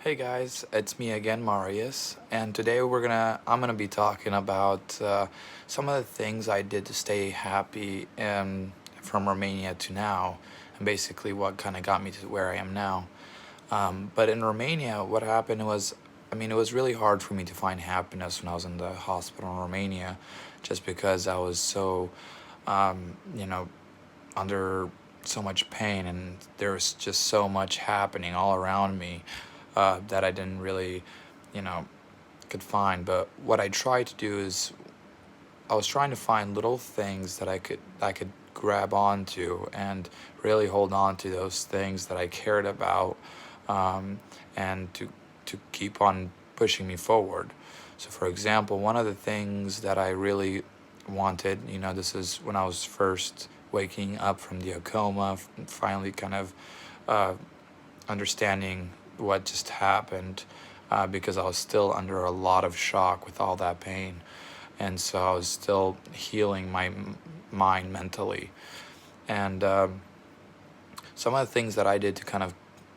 Hey guys, it's me again, Marius, and today I'm gonna be talking about some of the things I did to stay happy from Romania to now, and basically what kind of got me to where I am now. But in Romania, what happened was, it was really hard for me to find happiness when I was in the hospital in Romania, just because I was so, um, you know, under so much pain, and there was just so much happening all around me that I didn't really, you know, could find. But what I tried to do is I was trying to find little things that I could grab onto and really hold on to those things that I cared about, um, and to keep on pushing me forward. So, for example, one of the things that I really wanted, this is when I was first waking up from the coma, finally kind of uh, understanding what just happened, because I was still under a lot of shock with all that pain. And so I was still healing my mind mentally. And some of the things that I did to kind of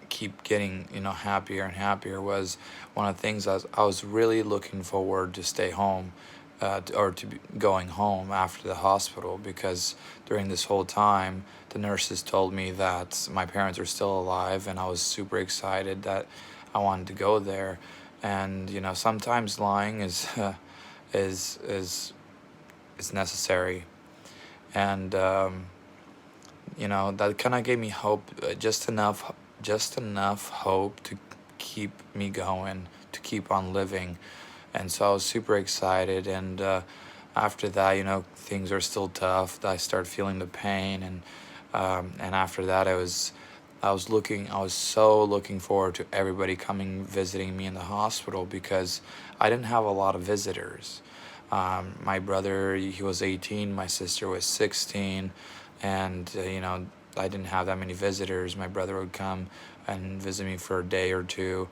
keep getting, happier and happier was one of the things I was really looking forward to stay home, or to be going home after the hospital, because during this whole time the nurses told me that my parents are still alive, and I was super excited that I wanted to go there. And sometimes lying is is is is necessary. And that kind of gave me hope, just enough hope to keep me going, to keep on living. And so I was super excited. And after that, things are still tough. I started feeling the pain, and after that, I was so looking forward to everybody coming visiting me in the hospital, because I didn't have a lot of visitors. My brother, he was 18, my sister was 16, and I didn't have that many visitors. My brother would come and visit me for a day or two.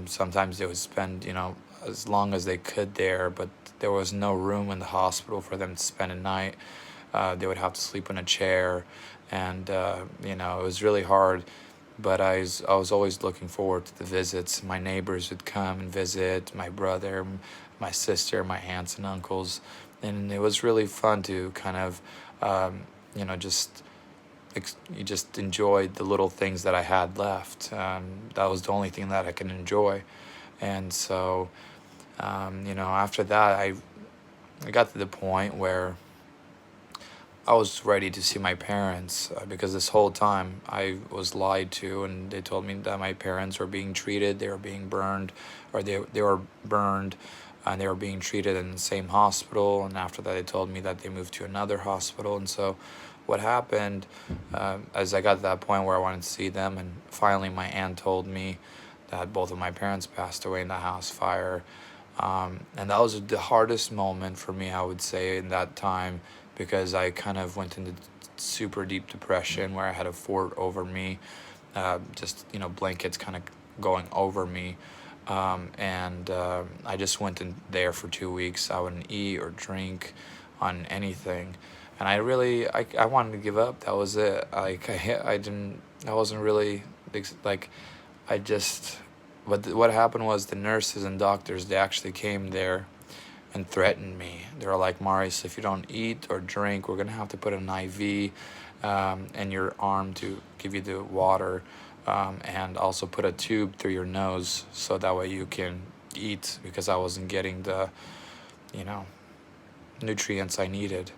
Sometimes they would spend as long as they could there, but there was no room in the hospital for them to spend a night. They would have to sleep in a chair, and it was really hard. But I was always looking forward to the visits. My neighbors would come and visit, my brother, my sister, my aunts and uncles, and it was really fun to kind of, just you just enjoyed the little things that I had left. That was the only thing that I could enjoy. And so, after that, I got to the point where I was ready to see my parents, because this whole time I was lied to, and they told me that my parents were being treated, they were being burned, or they were burned, and they were being treated in the same hospital. And after that, they told me that they moved to another hospital. And so, what happened, as I got to that point where I wanted to see them, and finally my aunt told me that both of my parents passed away in the house fire. And that was the hardest moment for me, I would say, in that time, because I kind of went into super deep depression where I had a fort over me, just, blankets kind of going over me. And I just went in there for 2 weeks. I wouldn't eat or drink on anything. And I wanted to give up. That was it. Like, I wasn't really, like, I just, what happened was the nurses and doctors, they actually came there and threatened me. They were like, Marius, if you don't eat or drink, we're going to have to put an IV in your arm to give you the water, and also put a tube through your nose so that way you can eat, because I wasn't getting the, you know, nutrients I needed.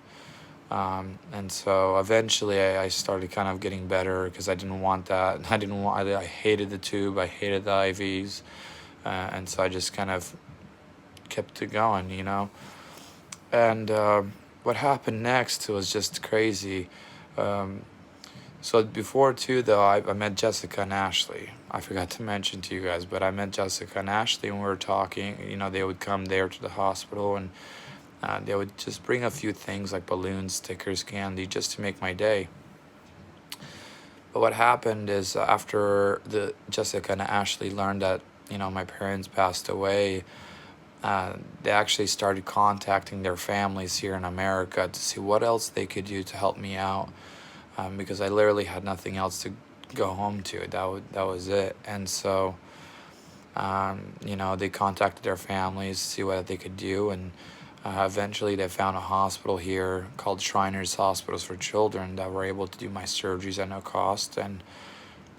And so eventually I started kind of getting better, because I didn't want that. I hated the tube, I hated the IVs. And so I just kind of kept it going. And what happened next was just crazy. Um, so before too, though, I met Jessica and Ashley. I forgot to mention to you guys, but I met Jessica and Ashley, and we were talking. They would come there to the hospital, and they would just bring a few things like balloons, stickers, candy, just to make my day. But what happened is, after the Jessica and Ashley learned that my parents passed away, they actually started contacting their families here in America to see what else they could do to help me out, because I literally had nothing else to go home to. That was it. And so They contacted their families to see what they could do, and eventually they found a hospital here called Shriners Hospitals for Children that were able to do my surgeries at no cost. And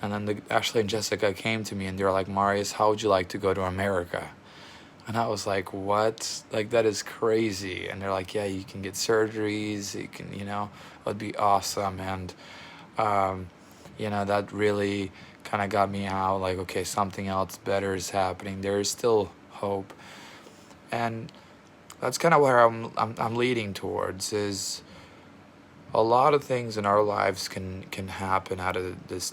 then Ashley and Jessica came to me and they were like, Marius, how would you like to go to America? And I was like, what? Like, that is crazy. And they're like, yeah, you can get surgeries. You can, it would be awesome. And, that really kind of got me out. Like, okay, something else better is happening. There is still hope. And that's kind of where I'm leading towards is a lot of things in our lives can happen out of this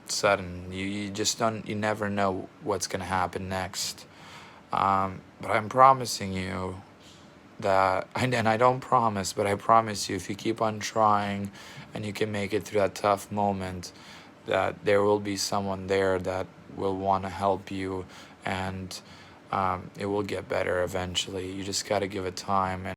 sudden. You just don't, you never know what's going to happen next. But I'm promising you that, and I don't promise, but I promise you, if you keep on trying and you can make it through that tough moment, that there will be someone there that will want to help you, and it will get better eventually. You just got to give it time.